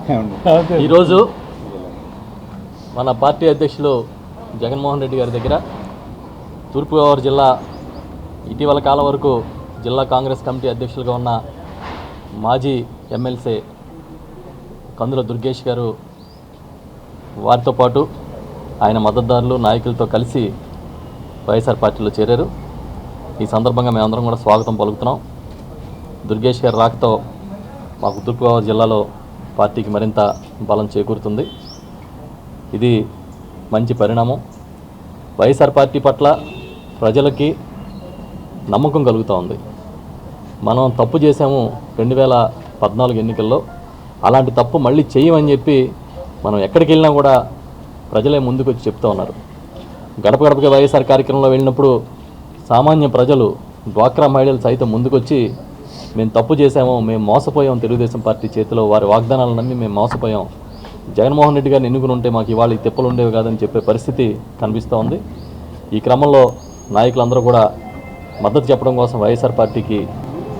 ఈరోజు మన పార్టీ అధ్యక్షులు జగన్మోహన్ రెడ్డి గారి దగ్గర తూర్పుగోదావరి జిల్లా ఇటీవల కాలం వరకు జిల్లా కాంగ్రెస్ కమిటీ అధ్యక్షులుగా ఉన్న మాజీ ఎమ్మెల్సీ కందుల దుర్గేష్ గారు వారితో పాటు ఆయన మద్దతుదారులు నాయకులతో కలిసి వైఎస్ఆర్ పార్టీలో చేరారు. ఈ సందర్భంగా మేమందరం కూడా స్వాగతం పలుకుతున్నాం. దుర్గేష్ గారి రాకతో మాకు తూర్పుగోదావరి జిల్లాలో పార్టీకి మరింత బలం చేకూరుతుంది. ఇది మంచి పరిణామం. వైఎస్ఆర్ పార్టీ పట్ల ప్రజలకి నమ్మకం కలుగుతూ ఉంది. మనం తప్పు చేసాము 2014 ఎన్నికల్లో, అలాంటి తప్పు మళ్ళీ చేయమని చెప్పి మనం ఎక్కడికి వెళ్ళినా కూడా ప్రజలే ముందుకు వచ్చి చెప్తూ ఉన్నారు. గడప గడపకి వైఎస్ఆర్ కార్యక్రమంలో వెళ్ళినప్పుడు సామాన్య ప్రజలు, డ్వాక్రా మహిళలు సైతం ముందుకొచ్చి మేము తప్పు చేసాము, మేము మోసపోయాం, తెలుగుదేశం పార్టీ చేతిలో వారి వాగ్దానాలు నమ్మి మేము మోసపోయాం, జగన్మోహన్ రెడ్డి గారిని ఎన్నుకుని ఉంటే మాకు ఇవాళ ఈ తిప్పలు ఉండేవి కాదని చెప్పే పరిస్థితి కనిపిస్తూ ఉంది. ఈ క్రమంలో నాయకులందరూ కూడా మద్దతు చెప్పడం కోసం వైఎస్ఆర్ పార్టీకి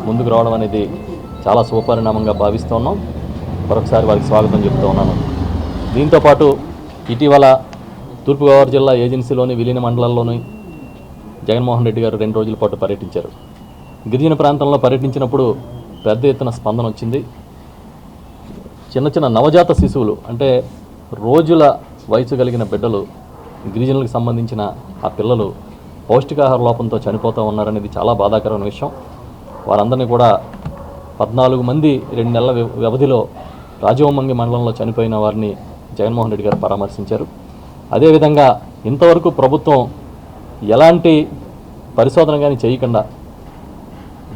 ముందుకు రావడం అనేది చాలా శుభపరిణామంగా భావిస్తూ ఉన్నాం. మరొకసారి వారికి స్వాగతం చెప్తూ ఉన్నాను. దీంతోపాటు ఇటీవల తూర్పుగోదావరి జిల్లా ఏజెన్సీలోని విలీన మండలాల్లోని జగన్మోహన్ రెడ్డి గారు 2 రోజుల పాటు పర్యటించారు. గిరిజన ప్రాంతంలో పర్యటించినప్పుడు పెద్ద ఎత్తున స్పందన వచ్చింది. చిన్న చిన్న నవజాత శిశువులు, అంటే రోజుల వయసు కలిగిన బిడ్డలు, గిరిజనులకు సంబంధించిన ఆ పిల్లలు పౌష్టికాహార లోపంతో చనిపోతూ ఉన్నారనేది చాలా బాధాకరమైన విషయం. వారందరినీ కూడా 14 మంది 2 నెలల వ్యవధిలో రాజవొమ్మంగి మండలంలో చనిపోయిన వారిని జగన్మోహన్ రెడ్డి గారు పరామర్శించారు. అదేవిధంగా ఇంతవరకు ప్రభుత్వం ఎలాంటి పరిశోధన కానీ చేయకుండా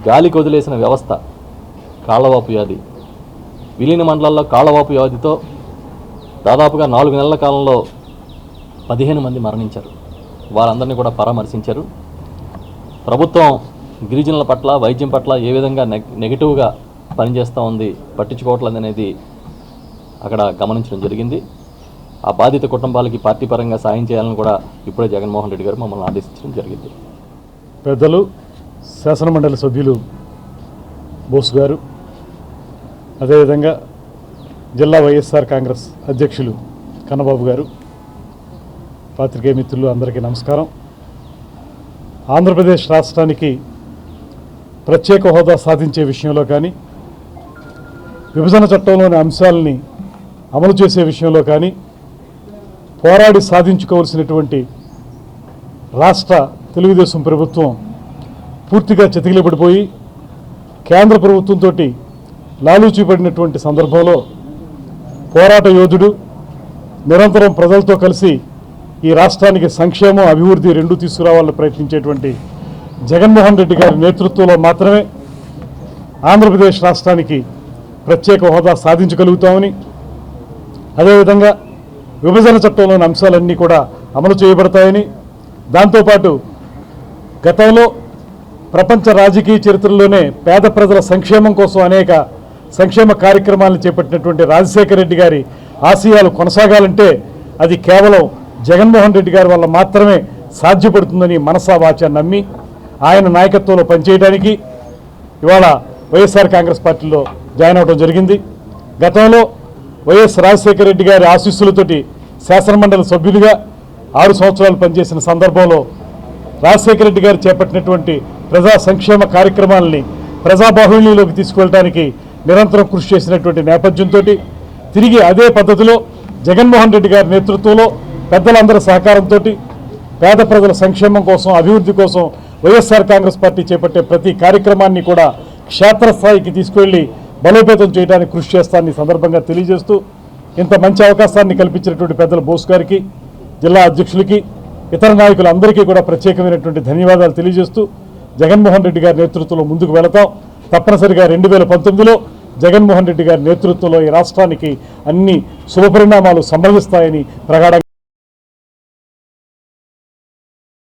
గాలికి వదిలేసిన వ్యవస్థ కాళ్ళవాపు వ్యాధి, విలీన మండలాల్లో కాళ్ళవాపు వ్యాధితో దాదాపుగా 4 నెలల కాలంలో 15 మంది మరణించారు. వారందరినీ కూడా పరామర్శించారు. ప్రభుత్వం గిరిజనుల పట్ల, వైద్యం పట్ల ఏ విధంగా నెగిటివ్గా పనిచేస్తూ ఉంది, పట్టించుకోవట్లేదు అనేది అక్కడ గమనించడం జరిగింది. ఆ బాధిత కుటుంబాలకి పార్టీ పరంగా సాయం చేయాలని కూడా ఇప్పుడే జగన్మోహన్ రెడ్డి గారు మమ్మల్ని ఆదేశించడం జరిగింది. పెద్దలు శాసనమండలి సభ్యులు బోస్ గారు, అదేవిధంగా జిల్లా వైఎస్ఆర్ కాంగ్రెస్ అధ్యక్షులు కన్నబాబు గారు, పాత్రికేయ మిత్రులు అందరికీ నమస్కారం. ఆంధ్రప్రదేశ్ రాష్ట్రానికి ప్రత్యేక హోదా సాధించే విషయంలో కానీ, విభజన చట్టంలోని అంశాలని అమలు చేసే విషయంలో కానీ పోరాడి సాధించుకోవాల్సినటువంటి రాష్ట్ర తెలుగుదేశం ప్రభుత్వం పూర్తిగా చతికిలబడిపోయి కేంద్ర ప్రభుత్వంతో లాలూచీపడినటువంటి సందర్భంలో పోరాట యోధుడు, నిరంతరం ప్రజలతో కలిసి ఈ రాష్ట్రానికి సంక్షేమం, అభివృద్ధి రెండూ తీసుకురావాలని ప్రయత్నించేటువంటి జగన్మోహన్ రెడ్డి గారి నేతృత్వంలో మాత్రమే ఆంధ్రప్రదేశ్ రాష్ట్రానికి ప్రత్యేక హోదా సాధించగలుగుతామని, అదేవిధంగా విభజన చట్టంలోని అంశాలన్నీ కూడా అమలు చేయబడతాయని, దాంతోపాటు గతంలో ప్రపంచ రాజకీయ చరిత్రలోనే పేద ప్రజల సంక్షేమం కోసం అనేక సంక్షేమ కార్యక్రమాలను చేపట్టినటువంటి రాజశేఖర రెడ్డి గారి ఆశయాలు కొనసాగాలంటే అది కేవలం జగన్మోహన్ రెడ్డి గారి వల్ల మాత్రమే సాధ్యపడుతుందని మనసా వాచా నమ్మి ఆయన నాయకత్వంలో పనిచేయడానికి ఇవాళ వైఎస్ఆర్ కాంగ్రెస్ పార్టీలో జాయిన్ అవ్వడం జరిగింది. గతంలో వైఎస్ రాజశేఖర రెడ్డి గారి ఆశీస్సులతోటి శాసనమండలి సభ్యులుగా 6 సంవత్సరాలు పనిచేసిన సందర్భంలో రాజశేఖర రెడ్డి గారు చేపట్టినటువంటి ప్రజా సంక్షేమ కార్యక్రమాలని ప్రజాబాహుళ్యంలోకి తీసుకువెళ్ళడానికి నిరంతరం కృషి చేసినటువంటి నేపథ్యంతో తిరిగి అదే పద్ధతిలో జగన్మోహన్ రెడ్డి గారి నేతృత్వంలో పెద్దలందరి సహకారంతో పేద ప్రజల సంక్షేమం కోసం, అభివృద్ధి కోసం వైఎస్ఆర్ కాంగ్రెస్ పార్టీ చేపట్టే ప్రతి కార్యక్రమాన్ని కూడా క్షేత్రస్థాయికి తీసుకువెళ్ళి బలోపేతం చేయడానికి కృషి చేస్తానని సందర్భంగా తెలియజేస్తూ, ఇంత మంచి అవకాశాన్ని కల్పించినటువంటి పెద్దల బోస్ గారికి, జిల్లా అధ్యక్షులకి, ఇతర నాయకులందరికీ కూడా ప్రత్యేకమైనటువంటి ధన్యవాదాలు తెలియజేస్తూ, జగన్మోహన్ రెడ్డి గారి నేతృత్వంలో ముందుకు వెళతాం. తప్పనిసరిగా 2019లో జగన్మోహన్ రెడ్డి గారి నేతృత్వంలో ఈ రాష్ట్రానికి అన్ని శుభపరిణామాలు సంభవిస్తాయని ప్రగాఢంగా